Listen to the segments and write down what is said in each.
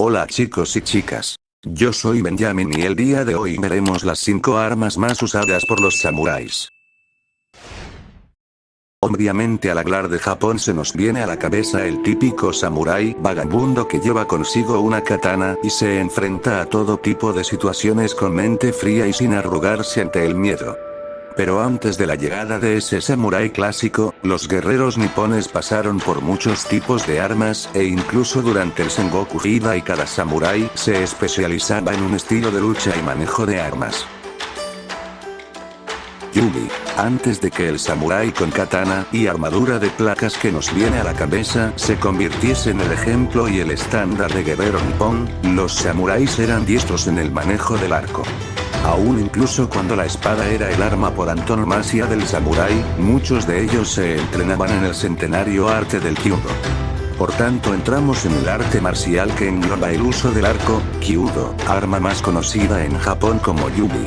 Hola chicos y chicas. Yo soy Benjamin y el día de hoy veremos las 5 armas más usadas por los samuráis. Obviamente al hablar de Japón se nos viene a la cabeza el típico samurái vagabundo que lleva consigo una katana y se enfrenta a todo tipo de situaciones con mente fría y sin arrugarse ante el miedo. Pero antes de la llegada de ese samurái clásico, los guerreros nipones pasaron por muchos tipos de armas, e incluso durante el Sengoku Jidai cada samurái se especializaba en un estilo de lucha y manejo de armas. Yugi. Antes de que el samurái con katana y armadura de placas que nos viene a la cabeza se convirtiese en el ejemplo y el estándar de guerrero nipón, los samuráis eran diestros en el manejo del arco. Aún incluso cuando la espada era el arma por antonomasia del samurái, muchos de ellos se entrenaban en el centenario arte del kyudo. Por tanto entramos en el arte marcial que engloba el uso del arco, kyudo, arma más conocida en Japón como yugi.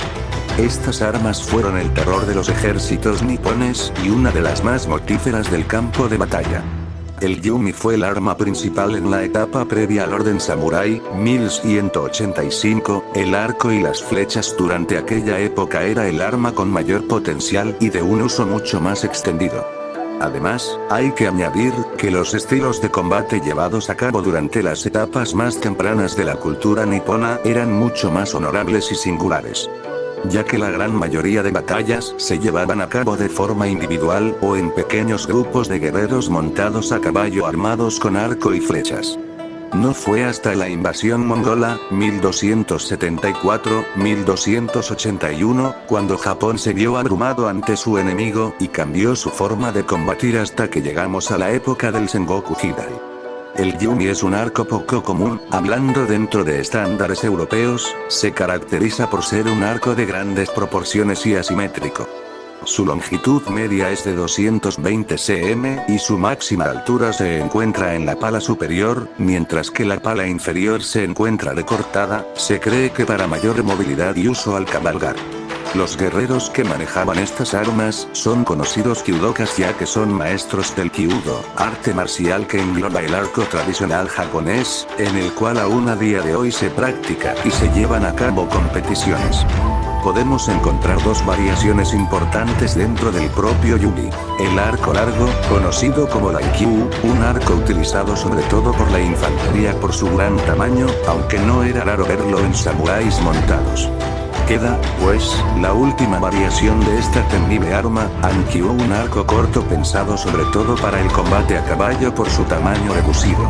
Estas armas fueron el terror de los ejércitos nipones y una de las más mortíferas del campo de batalla. El yumi fue el arma principal en la etapa previa al orden samurái, 1185, el arco y las flechas durante aquella época era el arma con mayor potencial y de un uso mucho más extendido. Además, hay que añadir que los estilos de combate llevados a cabo durante las etapas más tempranas de la cultura nipona eran mucho más honorables y singulares, ya que la gran mayoría de batallas se llevaban a cabo de forma individual o en pequeños grupos de guerreros montados a caballo armados con arco y flechas. No fue hasta la invasión mongola, 1274-1281, cuando Japón se vio abrumado ante su enemigo y cambió su forma de combatir hasta que llegamos a la época del Sengoku Jidai. El yumi es un arco poco común, hablando dentro de estándares europeos, se caracteriza por ser un arco de grandes proporciones y asimétrico. Su longitud media es de 220 cm y su máxima altura se encuentra en la pala superior, mientras que la pala inferior se encuentra recortada, se cree que para mayor movilidad y uso al cabalgar. Los guerreros que manejaban estas armas son conocidos kyudokas ya que son maestros del kyudo, arte marcial que engloba el arco tradicional japonés, en el cual aún a día de hoy se practica y se llevan a cabo competiciones. Podemos encontrar dos variaciones importantes dentro del propio yugi. El arco largo, conocido como Laikyu, un arco utilizado sobre todo por la infantería por su gran tamaño, aunque no era raro verlo en samuráis montados. Queda, pues, la última variación de esta temible arma, Hankyu, un arco corto pensado sobre todo para el combate a caballo por su tamaño reducido.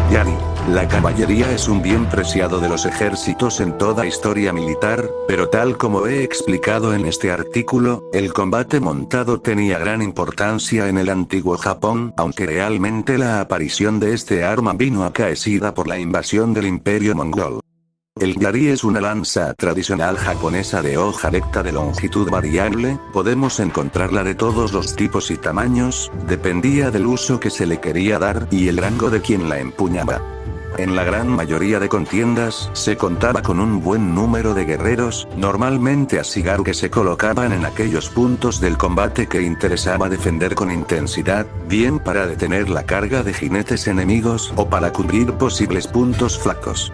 Yari. La caballería es un bien preciado de los ejércitos en toda historia militar, pero tal como he explicado en este artículo, el combate montado tenía gran importancia en el antiguo Japón, aunque realmente la aparición de este arma vino acaecida por la invasión del Imperio Mongol. El yari es una lanza tradicional japonesa de hoja recta de longitud variable, podemos encontrarla de todos los tipos y tamaños, dependía del uso que se le quería dar y el rango de quien la empuñaba. En la gran mayoría de contiendas, se contaba con un buen número de guerreros, normalmente ashigaru que se colocaban en aquellos puntos del combate que interesaba defender con intensidad, bien para detener la carga de jinetes enemigos o para cubrir posibles puntos flacos.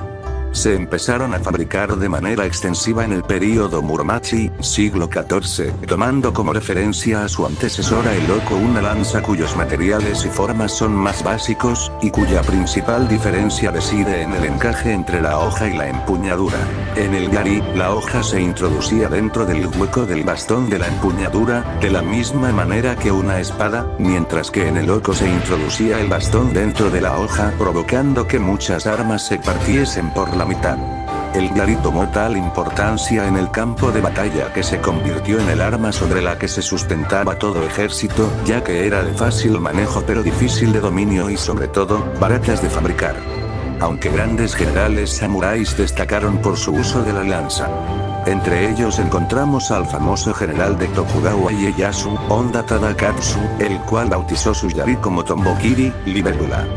Se empezaron a fabricar de manera extensiva en el período Muromachi, siglo XIV, tomando como referencia a su antecesora el Oko, una lanza cuyos materiales y formas son más básicos, y cuya principal diferencia reside en el encaje entre la hoja y la empuñadura. En el yari, la hoja se introducía dentro del hueco del bastón de la empuñadura, de la misma manera que una espada, mientras que en el Oko se introducía el bastón dentro de la hoja, provocando que muchas armas se partiesen por la mitad. El yari tomó tal importancia en el campo de batalla que se convirtió en el arma sobre la que se sustentaba todo ejército, ya que era de fácil manejo pero difícil de dominio y sobre todo, baratas de fabricar. Aunque grandes generales samuráis destacaron por su uso de la lanza. Entre ellos encontramos al famoso general de Tokugawa Ieyasu, Honda Tadakatsu, el cual bautizó su yari como Tombokiri, libélula.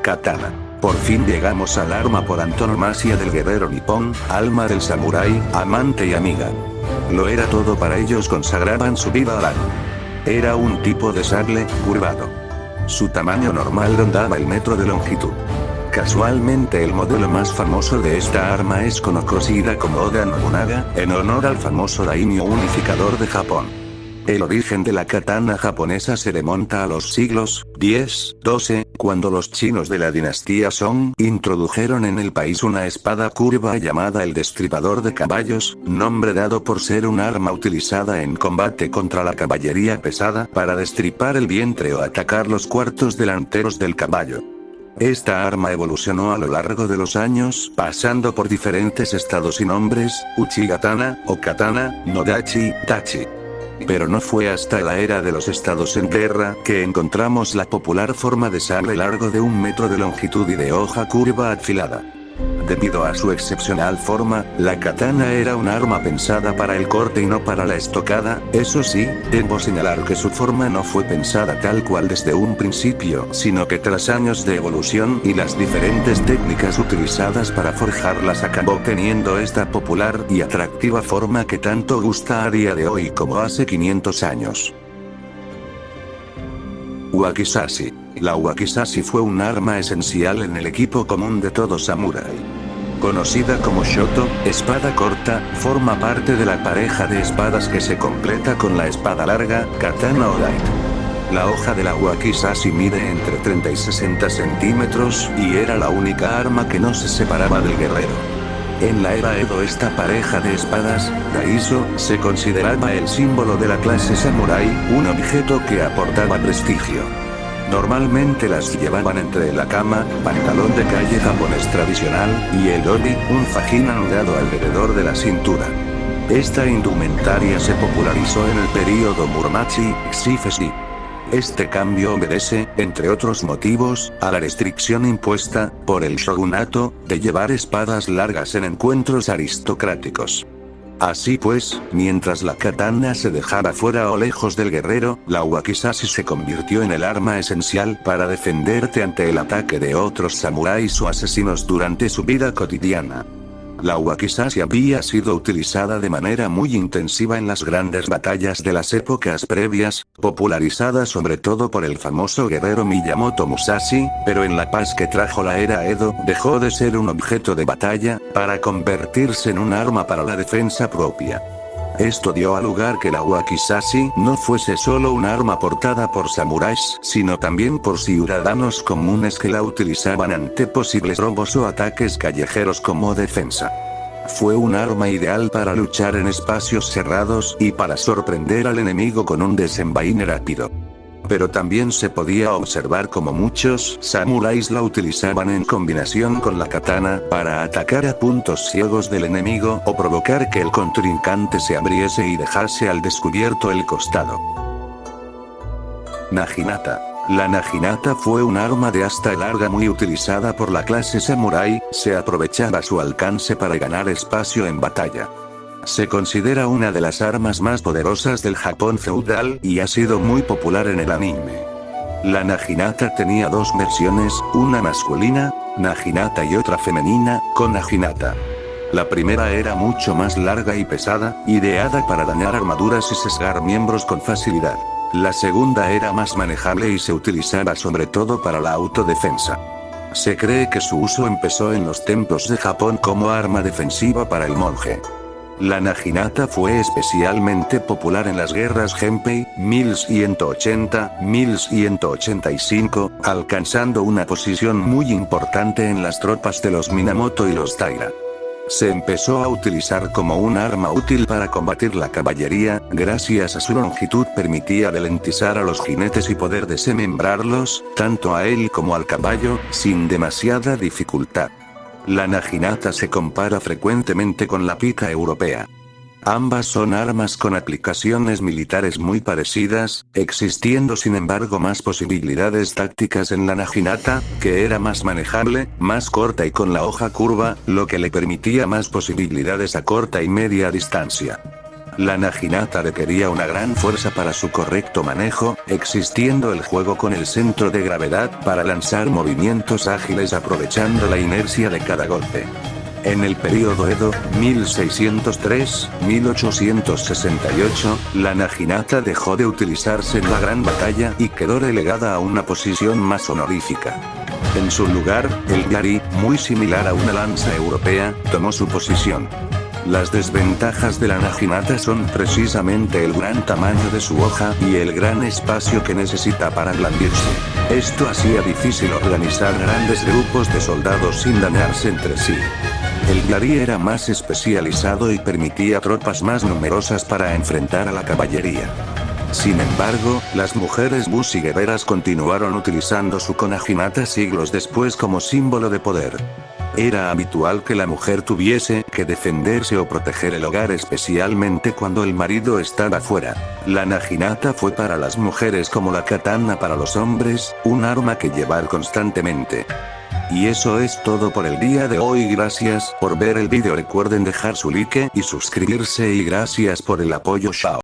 Katana. Por fin llegamos al arma por antonomasia del guerrero nipón, alma del samurái, amante y amiga. Lo era todo para ellos, consagraban su vida al arma. Era un tipo de sable, curvado. Su tamaño normal rondaba el metro de longitud. Casualmente el modelo más famoso de esta arma es conocida como Oda Nobunaga, en honor al famoso daimyo unificador de Japón. El origen de la katana japonesa se remonta a los siglos X-XII, cuando los chinos de la dinastía Song introdujeron en el país una espada curva llamada el destripador de caballos, nombre dado por ser un arma utilizada en combate contra la caballería pesada para destripar el vientre o atacar los cuartos delanteros del caballo. Esta arma evolucionó a lo largo de los años, pasando por diferentes estados y nombres: Uchigatana, o katana, Nodachi, Tachi. Pero no fue hasta la era de los estados en guerra que encontramos la popular forma de sable largo de 1 metro de longitud y de hoja curva afilada. Debido a su excepcional forma, la katana era un arma pensada para el corte y no para la estocada. Eso sí, debo señalar que su forma no fue pensada tal cual desde un principio, sino que tras años de evolución y las diferentes técnicas utilizadas para forjarlas acabó teniendo esta popular y atractiva forma que tanto gusta a día de hoy como hace 500 años. Wakizashi. La wakizashi fue un arma esencial en el equipo común de todo samurái. Conocida como shoto, espada corta, forma parte de la pareja de espadas que se completa con la espada larga, katana o dai. La hoja de la wakizashi mide entre 30 y 60 centímetros, y era la única arma que no se separaba del guerrero. En la era Edo esta pareja de espadas, daiso, se consideraba el símbolo de la clase samurái, un objeto que aportaba prestigio. Normalmente las llevaban entre la kama, pantalón de calle japonés tradicional, y el ori, un fajín anudado alrededor de la cintura. Esta indumentaria se popularizó en el período Muromachi Shifushi. Este cambio obedece, entre otros motivos, a la restricción impuesta por el shogunato de llevar espadas largas en encuentros aristocráticos. Así pues, mientras la katana se dejaba fuera o lejos del guerrero, la wakizashi se convirtió en el arma esencial para defenderte ante el ataque de otros samuráis o asesinos durante su vida cotidiana. La wakizashi había sido utilizada de manera muy intensiva en las grandes batallas de las épocas previas, popularizada sobre todo por el famoso guerrero Miyamoto Musashi, pero en la paz que trajo la era Edo, dejó de ser un objeto de batalla, para convertirse en un arma para la defensa propia. Esto dio a lugar que la wakizashi no fuese solo un arma portada por samuráis, sino también por ciudadanos comunes que la utilizaban ante posibles robos o ataques callejeros como defensa. Fue un arma ideal para luchar en espacios cerrados y para sorprender al enemigo con un desenvaine rápido. Pero también se podía observar como muchos samuráis la utilizaban en combinación con la katana para atacar a puntos ciegos del enemigo o provocar que el contrincante se abriese y dejase al descubierto el costado. Naginata. La naginata fue un arma de asta larga muy utilizada por la clase samurái, se aprovechaba su alcance para ganar espacio en batalla. Se considera una de las armas más poderosas del Japón feudal y ha sido muy popular en el anime. La naginata tenía dos versiones, una masculina, naginata, y otra femenina, konaginata. La primera era mucho más larga y pesada, ideada para dañar armaduras y sesgar miembros con facilidad. La segunda era más manejable y se utilizaba sobre todo para la autodefensa. Se cree que su uso empezó en los templos de Japón como arma defensiva para el monje. La naginata fue especialmente popular en las guerras Genpei, 1180-1185, alcanzando una posición muy importante en las tropas de los Minamoto y los Taira. Se empezó a utilizar como un arma útil para combatir la caballería, gracias a su longitud permitía ralentizar a los jinetes y poder desmembrarlos, tanto a él como al caballo, sin demasiada dificultad. La naginata se compara frecuentemente con la pica europea. Ambas son armas con aplicaciones militares muy parecidas, existiendo sin embargo más posibilidades tácticas en la naginata, que era más manejable, más corta y con la hoja curva, lo que le permitía más posibilidades a corta y media distancia. La naginata requería una gran fuerza para su correcto manejo, existiendo el juego con el centro de gravedad para lanzar movimientos ágiles aprovechando la inercia de cada golpe. En el período Edo, 1603-1868, la naginata dejó de utilizarse en la gran batalla y quedó relegada a una posición más honorífica. En su lugar, el yari, muy similar a una lanza europea, tomó su posición. Las desventajas de la naginata son precisamente el gran tamaño de su hoja y el gran espacio que necesita para blandirse. Esto hacía difícil organizar grandes grupos de soldados sin dañarse entre sí. El yari era más especializado y permitía tropas más numerosas para enfrentar a la caballería. Sin embargo, las mujeres bus y guerreras continuaron utilizando su naginata siglos después como símbolo de poder. Era habitual que la mujer tuviese que defenderse o proteger el hogar, especialmente cuando el marido estaba fuera. La naginata fue para las mujeres como la katana para los hombres, un arma que llevar constantemente. Y eso es todo por el día de hoy. Gracias por ver el vídeo. Recuerden dejar su like y suscribirse, y gracias por el apoyo. Chao.